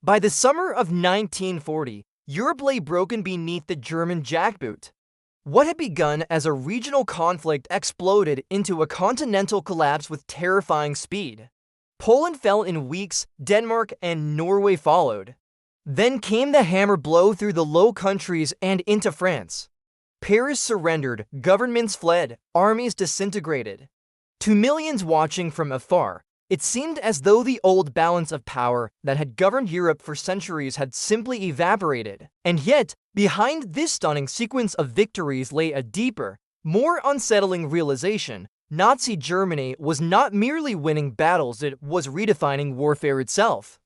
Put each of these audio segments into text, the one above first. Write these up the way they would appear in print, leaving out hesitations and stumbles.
By the summer of 1940, Europe lay broken beneath the German jackboot. What had begun as a regional conflict exploded into a continental collapse with terrifying speed. Poland fell in weeks, Denmark and Norway followed. Then came the hammer blow through the Low Countries and into France. Paris surrendered, governments fled, armies disintegrated. To millions watching from afar, it seemed as though the old balance of power that had governed Europe for centuries had simply evaporated. And yet, behind this stunning sequence of victories lay a deeper, more unsettling realization. Nazi Germany was not merely winning battles, it was redefining warfare itself.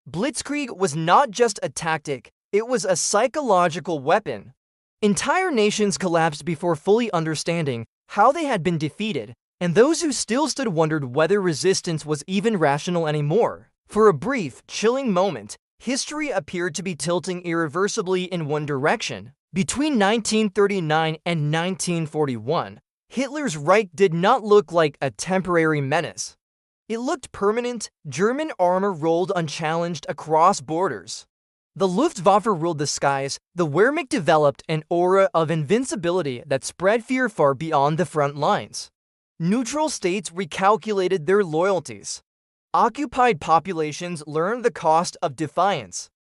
Blitzkrieg was not just a tactic, it was a psychological weapon. Entire nations collapsed before fully understanding how they had been defeated, and those who still stood wondered whether resistance was even rational anymore. For a brief, chilling moment, history appeared to be tilting irreversibly in one direction. Between 1939 and 1941, Hitler's Reich did not look like a temporary menace. It looked permanent. German armor rolled unchallenged across borders. The Luftwaffe ruled the skies. The Wehrmacht developed an aura of invincibility that spread fear far beyond the front lines. Neutral states recalculated their loyalties. Occupied populations learned the cost of defiance.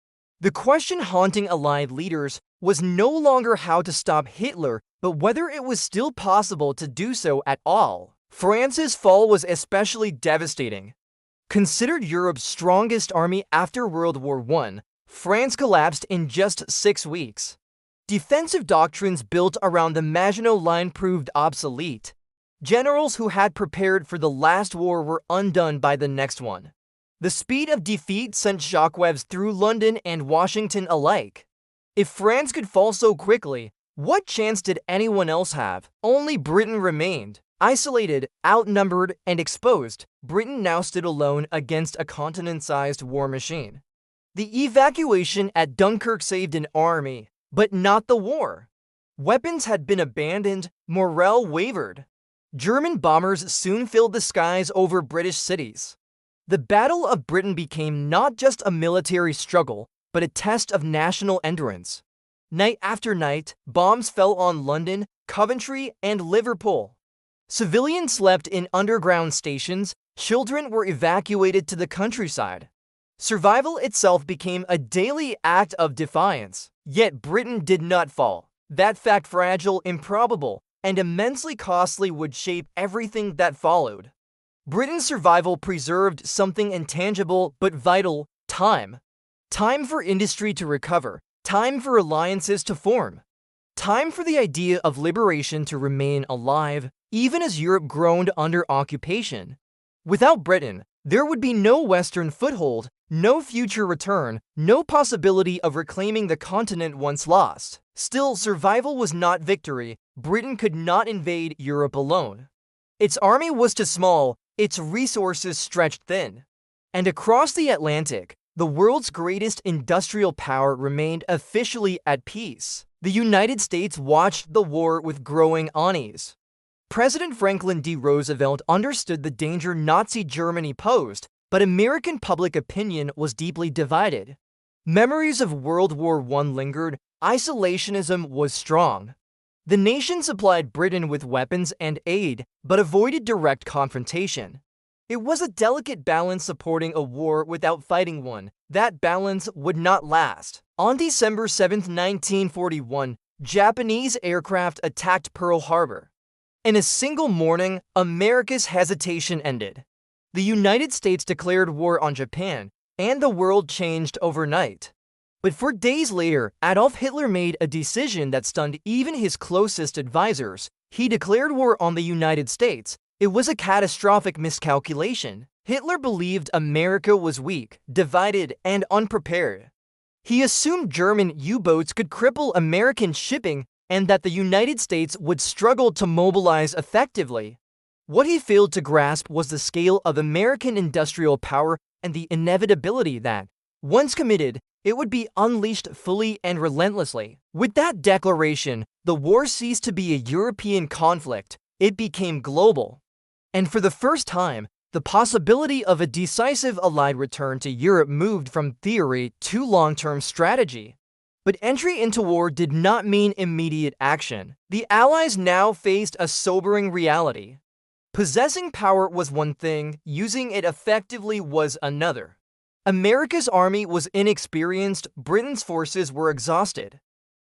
The question haunting Allied leaders was no longer how to stop Hitler, but whether it was still possible to do so at all. France's fall was especially devastating. Considered Europe's strongest army after World War I, France collapsed in just 6 weeks. Defensive doctrines built around the Maginot Line proved obsolete. Generals who had prepared for the last war were undone by the next one. The speed of defeat sent shockwaves through London and Washington alike. If France could fall so quickly, what chance did anyone else have? Only Britain remained. Isolated, outnumbered, and exposed, Britain now stood alone against a continent-sized war machine. The evacuation at Dunkirk saved an army, but not the war. Weapons had been abandoned, morale wavered. German bombers soon filled the skies over British cities. The Battle of Britain became not just a military struggle, but a test of national endurance. Night after night, bombs fell on London, Coventry, and Liverpool. Civilians slept in underground stations, children were evacuated to the countryside. Survival itself became a daily act of defiance. Yet Britain did not fall. That fact, fragile, improbable, and immensely costly, would shape everything that followed. Britain's survival preserved something intangible but vital: time. Time for industry to recover, time for alliances to form, time for the idea of liberation to remain alive, even as Europe groaned under occupation. Without Britain, there would be no Western foothold, no future return, no possibility of reclaiming the continent once lost. Still, survival was not victory. Britain could not invade Europe alone. Its army was too small, its resources stretched thin. And across the Atlantic, the world's greatest industrial power remained officially at peace. The United States watched the war with growing unease. President Franklin D. Roosevelt understood the danger Nazi Germany posed, but American public opinion was deeply divided. Memories of World War I lingered. Isolationism was strong. The nation supplied Britain with weapons and aid, but avoided direct confrontation. It was a delicate balance, supporting a war without fighting one. That balance would not last. On December 7, 1941, Japanese aircraft attacked Pearl Harbor. In a single morning, America's hesitation ended. The United States declared war on Japan, and the world changed overnight. But 4 days later, Adolf Hitler made a decision that stunned even his closest advisors. He declared war on the United States. It was a catastrophic miscalculation. Hitler believed America was weak, divided, and unprepared. He assumed German U-boats could cripple American shipping and that the United States would struggle to mobilize effectively. What he failed to grasp was the scale of American industrial power and the inevitability that, once committed, it would be unleashed fully and relentlessly. With that declaration, the war ceased to be a European conflict. It became global. And for the first time, The possibility of a decisive Allied return to Europe moved from theory to long-term strategy. But entry into war did not mean immediate action. The Allies now faced a sobering reality. Possessing power was one thing, using it effectively was another. America's army was inexperienced, Britain's forces were exhausted.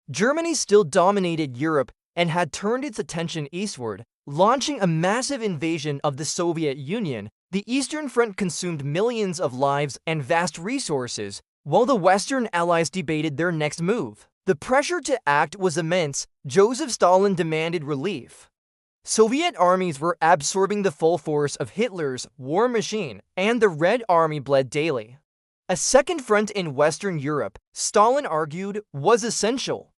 Germany still dominated Europe and had turned its attention eastward, launching a massive invasion of the Soviet Union. The Eastern Front consumed millions of lives and vast resources, while the Western Allies debated their next move. The pressure to act was immense. Joseph Stalin demanded relief. Soviet armies were absorbing the full force of Hitler's war machine, and the Red Army bled daily. A second front in Western Europe, Stalin argued, was essential.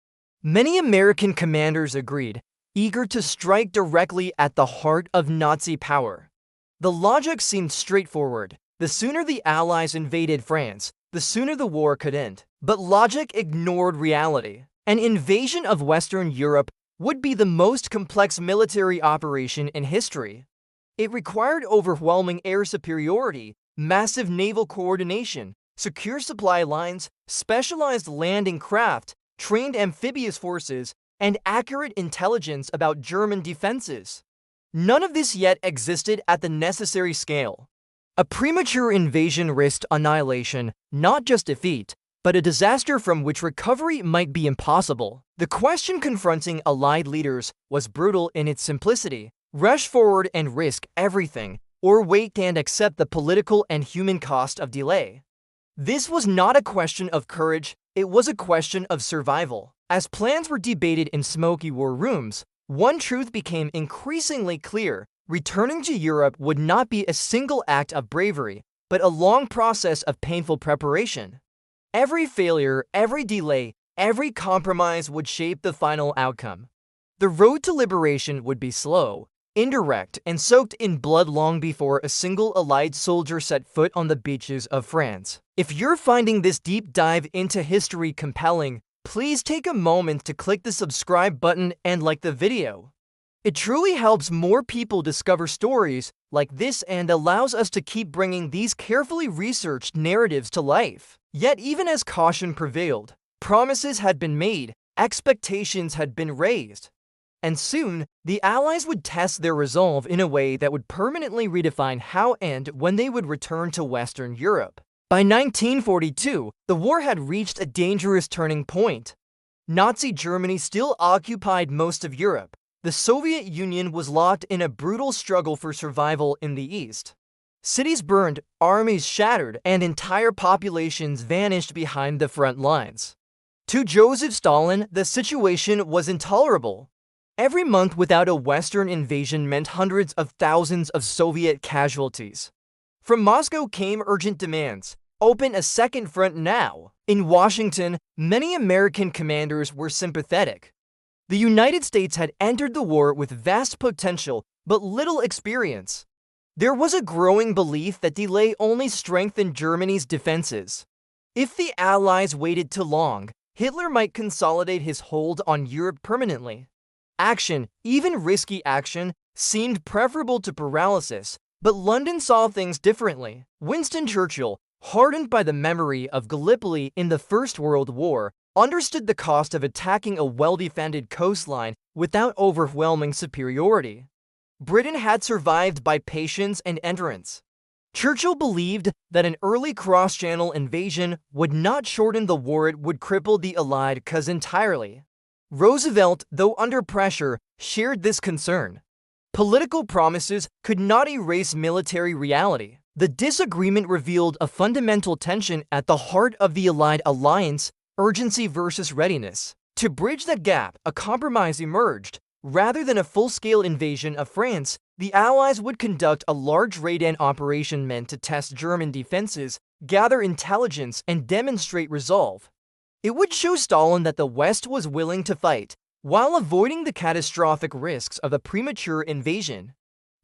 Many American commanders agreed, eager to strike directly at the heart of Nazi power. The logic seemed straightforward. The sooner the Allies invaded France, the sooner the war could end. But logic ignored reality. An invasion of Western Europe would be the most complex military operation in history. It required overwhelming air superiority, massive naval coordination, secure supply lines, specialized landing craft, trained amphibious forces, and accurate intelligence about German defenses. None of this yet existed at the necessary scale. A premature invasion risked annihilation, not just defeat, but a disaster from which recovery might be impossible. The question confronting Allied leaders was brutal in its simplicity: rush forward and risk everything, or wait and accept the political and human cost of delay. This was not a question of courage, it was a question of survival. As plans were debated in smoky war rooms, one truth became increasingly clear: returning to Europe would not be a single act of bravery, but a long process of painful preparation. Every failure, every delay, every compromise would shape the final outcome. The road to liberation would be slow, indirect, and soaked in blood long before a single Allied soldier set foot on the beaches of France. If you're finding this deep dive into history compelling, please take a moment to click the subscribe button and like the video. It truly helps more people discover stories like this and allows us to keep bringing these carefully researched narratives to life. Yet even as caution prevailed, promises had been made, expectations had been raised. And soon, the Allies would test their resolve in a way that would permanently redefine how and when they would return to Western Europe. By 1942, the war had reached a dangerous turning point. Nazi Germany still occupied most of Europe. The Soviet Union was locked in a brutal struggle for survival in the East. Cities burned, armies shattered, and entire populations vanished behind the front lines. To Joseph Stalin, the situation was intolerable. Every month without a Western invasion meant hundreds of thousands of Soviet casualties. From Moscow came urgent demands: open a second front now. In Washington, many American commanders were sympathetic. The United States had entered the war with vast potential but little experience. There was a growing belief that delay only strengthened Germany's defenses. If the Allies waited too long, Hitler might consolidate his hold on Europe permanently. Action, even risky action, seemed preferable to paralysis, but London saw things differently. Winston Churchill, hardened by the memory of Gallipoli in the First World War, understood the cost of attacking a well-defended coastline without overwhelming superiority. Britain had survived by patience and endurance. Churchill believed that an early cross-channel invasion would not shorten the war, it would cripple the Allied cause entirely. Roosevelt, though under pressure, shared this concern. Political promises could not erase military reality. The disagreement revealed a fundamental tension at the heart of the Allied alliance: urgency versus readiness. To bridge that gap, a compromise emerged. Rather than a full-scale invasion of France, the Allies would conduct a large raid-in operation meant to test German defenses, gather intelligence, and demonstrate resolve. It would show Stalin that the West was willing to fight, while avoiding the catastrophic risks of a premature invasion.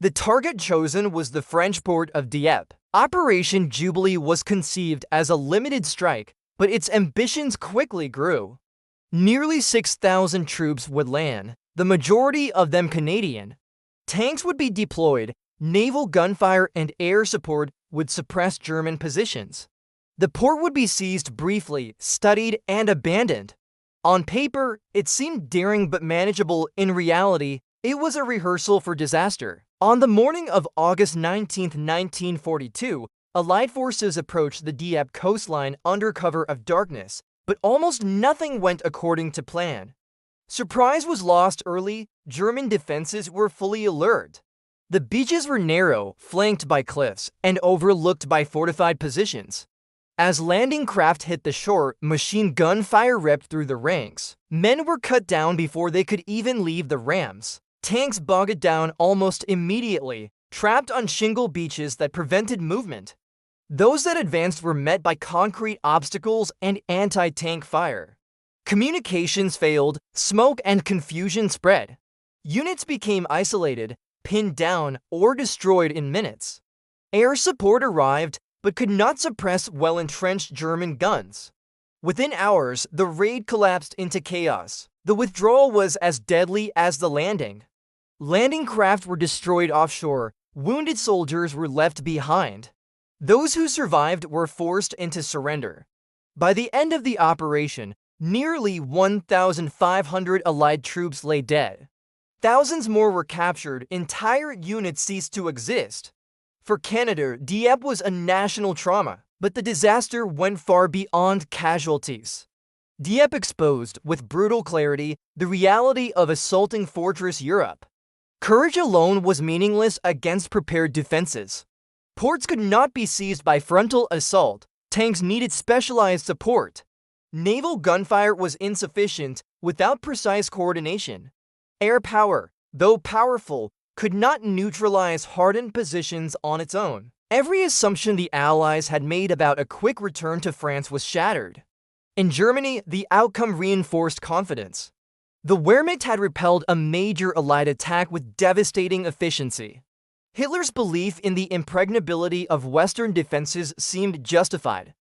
The target chosen was the French port of Dieppe. Operation Jubilee was conceived as a limited strike, but its ambitions quickly grew. Nearly 6,000 troops would land, the majority of them Canadian. Tanks would be deployed, Naval gunfire and air support would suppress German positions. The port would be seized briefly, studied, and abandoned. On paper, it seemed daring but manageable. In reality, it was a rehearsal for disaster. On the morning of August 19, 1942, Allied forces approached the Dieppe coastline under cover of darkness, but almost nothing went according to plan. Surprise was lost early. German defenses were fully alert. The beaches were narrow, flanked by cliffs, and overlooked by fortified positions. As landing craft hit the shore, machine gun fire ripped through the ranks. Men were cut down before they could even leave the rams. Tanks bogged down almost immediately, trapped on shingle beaches that prevented movement. Those that advanced were met by concrete obstacles and anti-tank fire. Communications failed, smoke and confusion spread. Units became isolated, pinned down, or destroyed in minutes. Air support arrived, but could not suppress well-entrenched German guns. Within hours, the raid collapsed into chaos. The withdrawal was as deadly as the landing. Landing craft were destroyed offshore. Wounded soldiers were left behind. Those who survived were forced into surrender. By the end of the operation, nearly 1,500 Allied troops lay dead. Thousands more were captured. Entire units ceased to exist. For Canada, Dieppe was a national trauma, but the disaster went far beyond casualties. Dieppe exposed, with brutal clarity, the reality of assaulting Fortress Europe. Courage alone was meaningless against prepared defenses. Ports could not be seized by frontal assault. Tanks needed specialized support. Naval gunfire was insufficient without precise coordination. Air power, though powerful, could not neutralize hardened positions on its own. Every assumption the Allies had made about a quick return to France was shattered. In Germany, the outcome reinforced confidence. The Wehrmacht had repelled a major Allied attack with devastating efficiency. Hitler's belief in the impregnability of Western defenses seemed justified.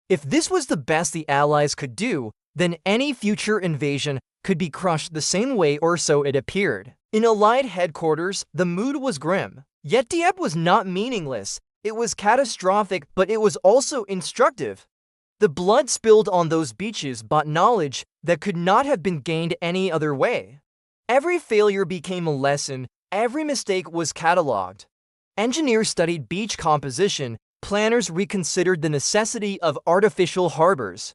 If this was the best the Allies could do, then any future invasion could be crushed the same way, or so it appeared. In Allied headquarters, the mood was grim. Yet Dieppe was not meaningless. It was catastrophic, but it was also instructive. The blood spilled on those beaches brought knowledge that could not have been gained any other way. Every failure became a lesson. Every mistake was catalogued. Engineers studied beach composition. Planners reconsidered the necessity of artificial harbors.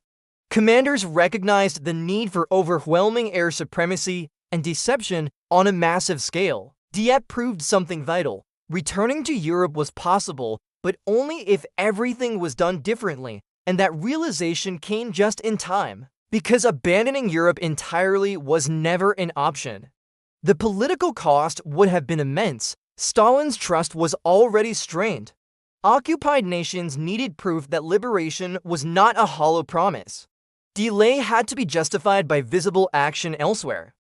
Commanders recognized the need for overwhelming air supremacy and deception on a massive scale. Dieppe proved something vital. Returning to Europe was possible, but only if everything was done differently, and that realization came just in time, because abandoning Europe entirely was never an option. The political cost would have been immense. Stalin's trust was already strained. Occupied nations needed proof that liberation was not a hollow promise. Delay had to be justified by visible action elsewhere.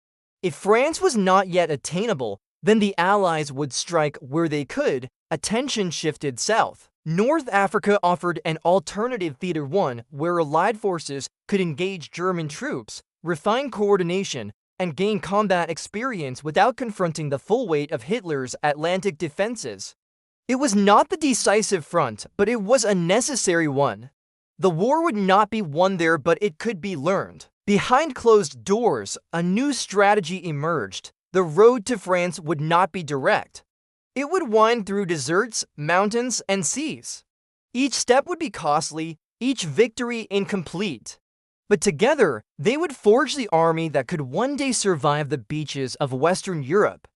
If France was not yet attainable, then the Allies would strike where they could. Attention shifted south. North Africa offered an alternative Theater 1 where Allied forces could engage German troops, refine coordination, and gain combat experience without confronting the full weight of Hitler's Atlantic defenses. It was not the decisive front, but it was a necessary one. The war would not be won there, but it could be learned. Behind closed doors, a new strategy emerged. The road to France would not be direct. It would wind through deserts, mountains, and seas. Each step would be costly, each victory incomplete. But together, they would forge the army that could one day survive the beaches of Western Europe.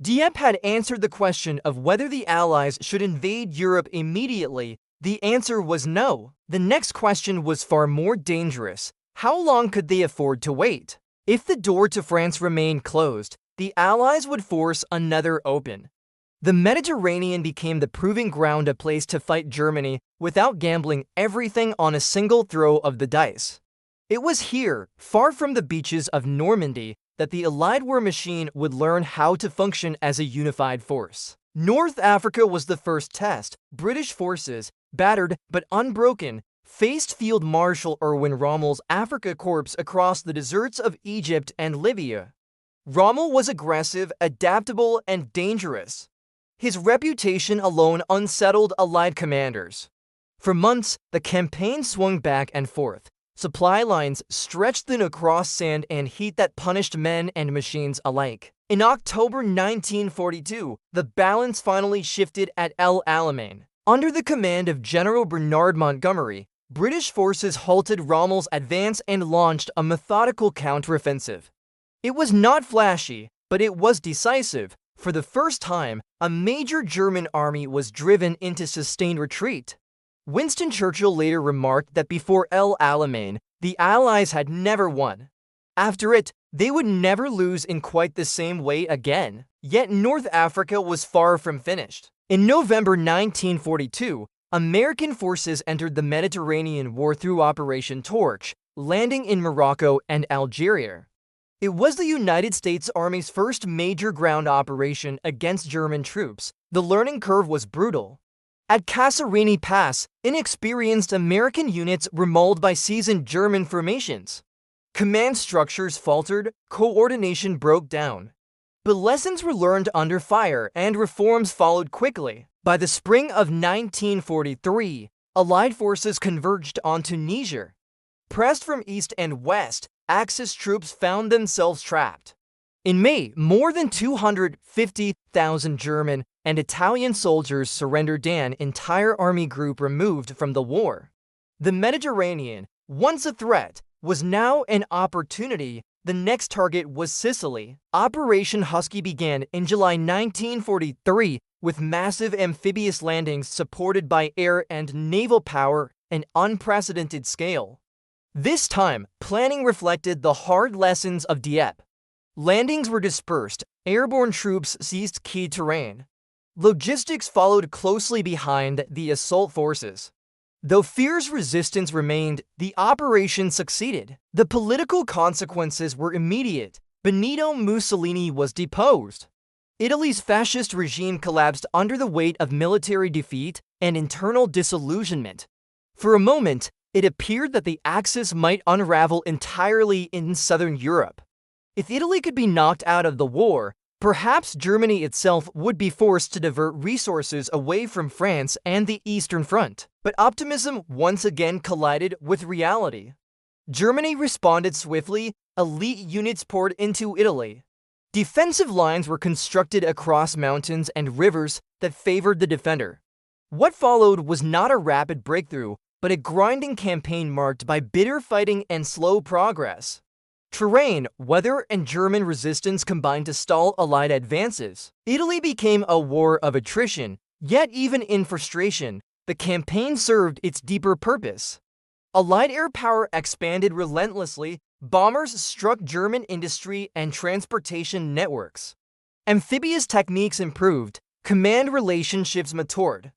Dieppe had answered the question of whether the Allies should invade Europe immediately. The answer was no. The next question was far more dangerous. How long could they afford to wait? If the door to France remained closed, the Allies would force another open. The Mediterranean became the proving ground, a place to fight Germany without gambling everything on a single throw of the dice. It was here, far from the beaches of Normandy, that the Allied war machine would learn how to function as a unified force. North Africa was the first test. British forces, battered but unbroken, faced Field Marshal Erwin Rommel's Afrika Corps across the deserts of Egypt and Libya. Rommel was aggressive, adaptable, and dangerous. His reputation alone unsettled Allied commanders. For months, the campaign swung back and forth. Supply lines stretched thin across sand and heat that punished men and machines alike. In October 1942, the balance finally shifted at El Alamein. Under the command of General Bernard Montgomery, British forces halted Rommel's advance and launched a methodical counteroffensive. It was not flashy, but it was decisive. For the first time, a major German army was driven into sustained retreat. Winston Churchill later remarked that before El Alamein, the Allies had never won. After it, they would never lose in quite the same way again. Yet North Africa was far from finished. In November 1942, American forces entered the Mediterranean war through Operation Torch, landing in Morocco and Algeria. It was the United States Army's first major ground operation against German troops. The learning curve was brutal. At Kasserine Pass, inexperienced American units were mauled by seasoned German formations. Command structures faltered, coordination broke down. But lessons were learned under fire, and reforms followed quickly. By the spring of 1943, Allied forces converged onto Niger. Pressed from east and west, Axis troops found themselves trapped. In May, more than 250,000 German and Italian soldiers surrendered, an entire army group removed from the war. The Mediterranean, once a threat, was now an opportunity. The next target was Sicily. Operation Husky began in July 1943 with massive amphibious landings supported by air and naval power, an unprecedented scale. This time, planning reflected the hard lessons of Dieppe. Landings were dispersed, airborne troops seized key terrain. Logistics followed closely behind the assault forces. Though fierce resistance remained, the operation succeeded. The political consequences were immediate. Benito Mussolini was deposed. Italy's fascist regime collapsed under the weight of military defeat and internal disillusionment. For a moment, it appeared that the Axis might unravel entirely in southern Europe. If Italy could be knocked out of the war, perhaps Germany itself would be forced to divert resources away from France and the Eastern Front. But optimism once again collided with reality. Germany responded swiftly. Elite units poured into Italy. Defensive lines were constructed across mountains and rivers that favored the defender. What followed was not a rapid breakthrough, but a grinding campaign marked by bitter fighting and slow progress. Terrain, weather, and German resistance combined to stall Allied advances. Italy became a war of attrition, yet even in frustration, the campaign served its deeper purpose. Allied air power expanded relentlessly. Bombers struck German industry and transportation networks. Amphibious techniques improved. Command relationships matured.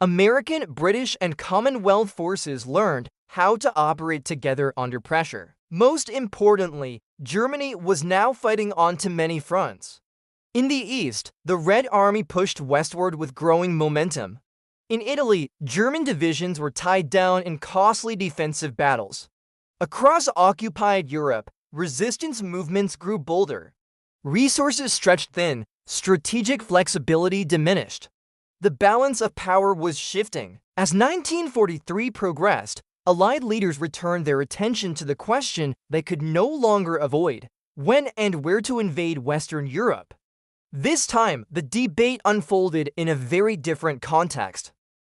American, British, and Commonwealth forces learned how to operate together under pressure. Most importantly, Germany was now fighting on too many fronts. In the east, the Red Army pushed westward with growing momentum. In Italy, German divisions were tied down in costly defensive battles. Across occupied Europe, resistance movements grew bolder. Resources stretched thin, strategic flexibility diminished. The balance of power was shifting. As 1943 progressed, Allied leaders returned their attention to the question they could no longer avoid: when and where to invade Western Europe. This time, the debate unfolded in a very different context.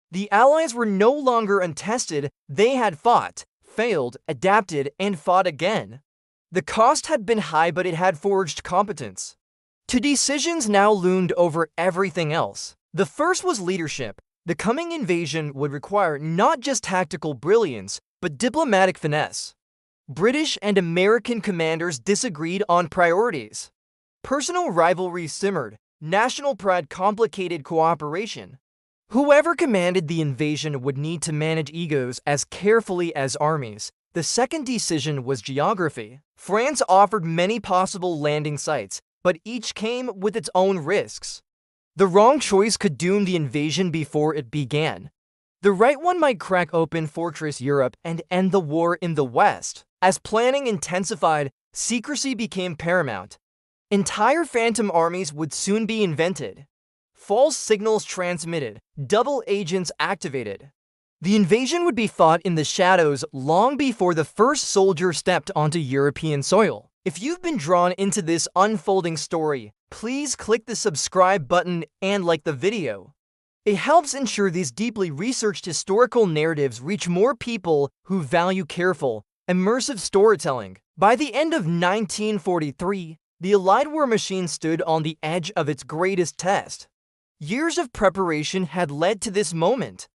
The Allies were no longer untested. They had fought, failed, adapted, and fought again. The cost had been high, but it had forged competence. Two decisions now loomed over everything else. The first was leadership. The coming invasion would require not just tactical brilliance, but diplomatic finesse. British and American commanders disagreed on priorities. Personal rivalry simmered. National pride complicated cooperation. Whoever commanded the invasion would need to manage egos as carefully as armies. The second decision was geography. France offered many possible landing sites, but each came with its own risks. The wrong choice could doom the invasion before it began. The right one might crack open Fortress Europe and end the war in the West. As planning intensified, secrecy became paramount. Entire phantom armies would soon be invented. false signals transmitted, double agents activated. The invasion would be fought in the shadows long before the first soldier stepped onto European soil. If you've been drawn into this unfolding story, please click the subscribe button and like the video. It helps ensure these deeply researched historical narratives reach more people who value careful, immersive storytelling. By the end of 1943, the Allied war machine stood on the edge of its greatest test. Years of preparation had led to this moment.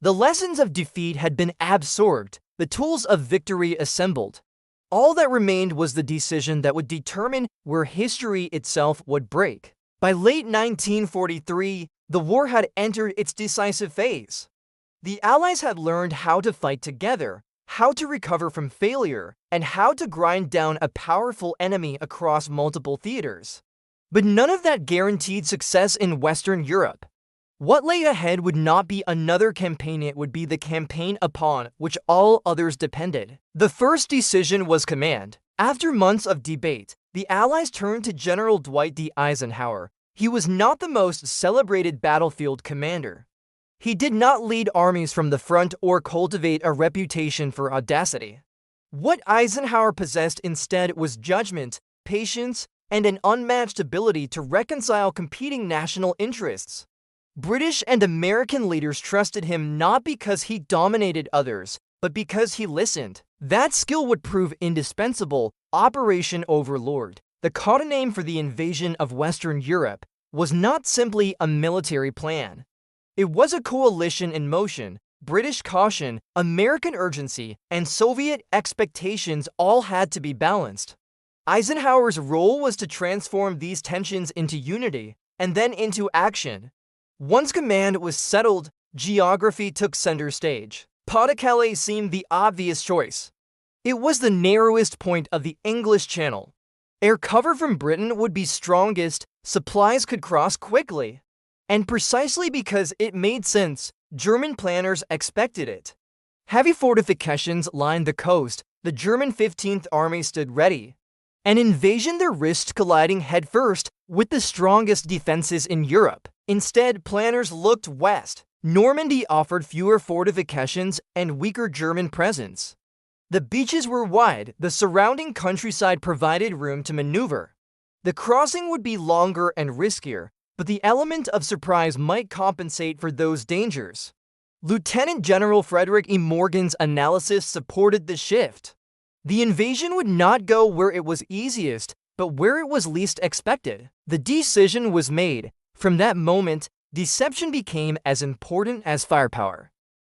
The lessons of defeat had been absorbed, the tools of victory assembled. All that remained was the decision that would determine where history itself would break. By late 1943, the war had entered its decisive phase. The Allies had learned how to fight together, how to recover from failure, and how to grind down a powerful enemy across multiple theaters. But none of that guaranteed success in Western Europe. What lay ahead would not be another campaign, it would be the campaign upon which all others depended. The first decision was command. After months of debate, the Allies turned to General Dwight D. Eisenhower. He was not the most celebrated battlefield commander. He did not lead armies from the front or cultivate a reputation for audacity. What Eisenhower possessed instead was judgment, patience, and an unmatched ability to reconcile competing national interests. British and American leaders trusted him not because he dominated others, but because he listened. That skill would prove indispensable. Operation Overlord, the code name for the invasion of Western Europe, was not simply a military plan. It was a coalition in motion. British caution, American urgency, and Soviet expectations all had to be balanced. Eisenhower's role was to transform these tensions into unity, and then into action. Once command was settled, geography took center stage. Pas-de-Calais seemed the obvious choice. It was the narrowest point of the English Channel. Air cover from Britain would be strongest, supplies could cross quickly. And precisely because it made sense, German planners expected it. Heavy fortifications lined the coast. The German 15th Army stood ready. An invasion that risked colliding headfirst with the strongest defenses in Europe. Instead, planners looked west. Normandy offered fewer fortifications and weaker German presence. The beaches were wide, the surrounding countryside provided room to maneuver. The crossing would be longer and riskier, but the element of surprise might compensate for those dangers. Lieutenant General Frederick E. Morgan's analysis supported the shift. The invasion would not go where it was easiest, but where it was least expected. The decision was made. From that moment, deception became as important as firepower.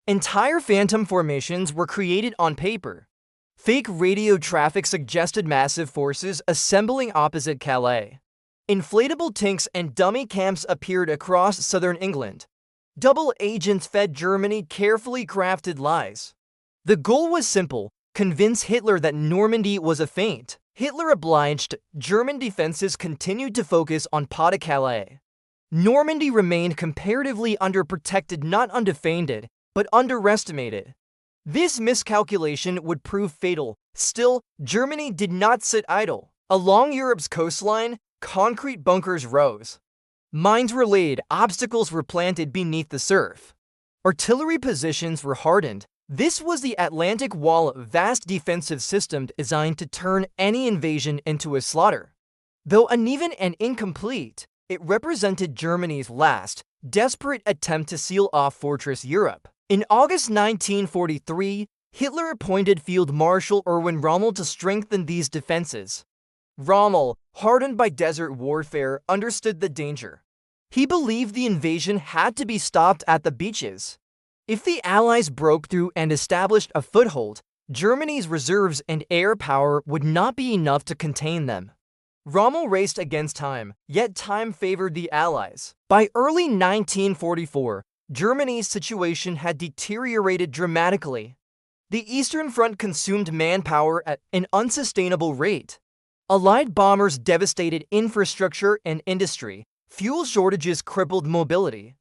Entire phantom formations were created on paper. Fake radio traffic suggested massive forces assembling opposite Calais. Inflatable tanks and dummy camps appeared across southern England. Double agents fed Germany carefully crafted lies. The goal was simple: convince Hitler that Normandy was a feint. Hitler obliged. German defenses continued to focus on Pas-de-Calais. Normandy remained comparatively underprotected, not undefended, but underestimated. This miscalculation would prove fatal. Still, Germany did not sit idle. Along Europe's coastline, concrete bunkers rose. Mines were laid, obstacles were planted beneath the surf. Artillery positions were hardened. This was the Atlantic Wall, a vast defensive system designed to turn any invasion into a slaughter. Though uneven and incomplete, it represented Germany's last, desperate attempt to seal off Fortress Europe. In August 1943, Hitler appointed Field Marshal Erwin Rommel to strengthen these defenses. Rommel, hardened by desert warfare, understood the danger. He believed the invasion had to be stopped at the beaches. If the Allies broke through and established a foothold, Germany's reserves and air power would not be enough to contain them. Rommel raced against time, yet time favored the Allies. By early 1944, Germany's situation had deteriorated dramatically. The Eastern Front consumed manpower at an unsustainable rate. Allied bombers devastated infrastructure and industry. Fuel shortages crippled mobility.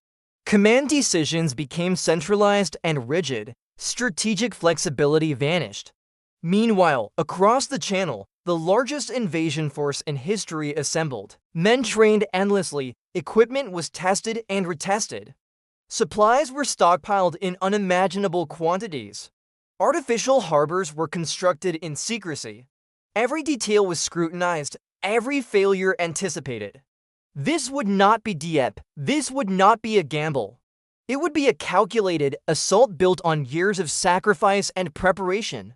Command decisions became centralized and rigid. Strategic flexibility vanished. Meanwhile, across the Channel, the largest invasion force in history assembled. Men trained endlessly, equipment was tested and retested. Supplies were stockpiled in unimaginable quantities. Artificial harbors were constructed in secrecy. Every detail was scrutinized, every failure anticipated. This would not be Dieppe. This would not be a gamble. It would be a calculated assault built on years of sacrifice and preparation.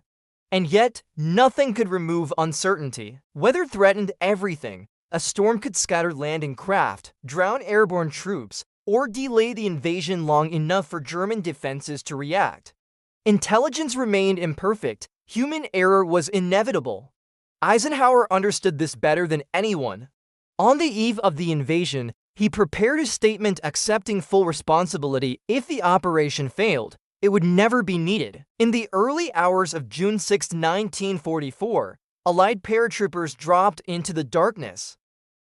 And yet, nothing could remove uncertainty. Weather threatened everything. A storm could scatter landing craft, drown airborne troops, or delay the invasion long enough for German defenses to react. Intelligence remained imperfect. Human error was inevitable. Eisenhower understood this better than anyone. On the eve of the invasion, he prepared a statement accepting full responsibility. If the operation failed, it would never be needed. In the early hours of June 6, 1944, Allied paratroopers dropped into the darkness.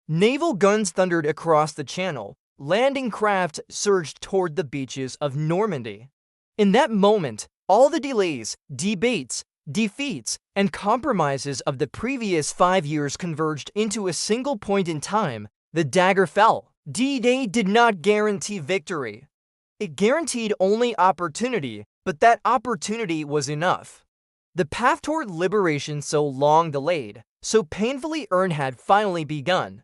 Naval guns thundered across the channel. Landing craft surged toward the beaches of Normandy. In that moment, all the delays, debates, defeats, and compromises of the previous 5 years converged into a single point in time. The dagger fell. D-Day did not guarantee victory. It guaranteed only opportunity, but that opportunity was enough. The path toward liberation so long delayed, so painfully earned had finally begun.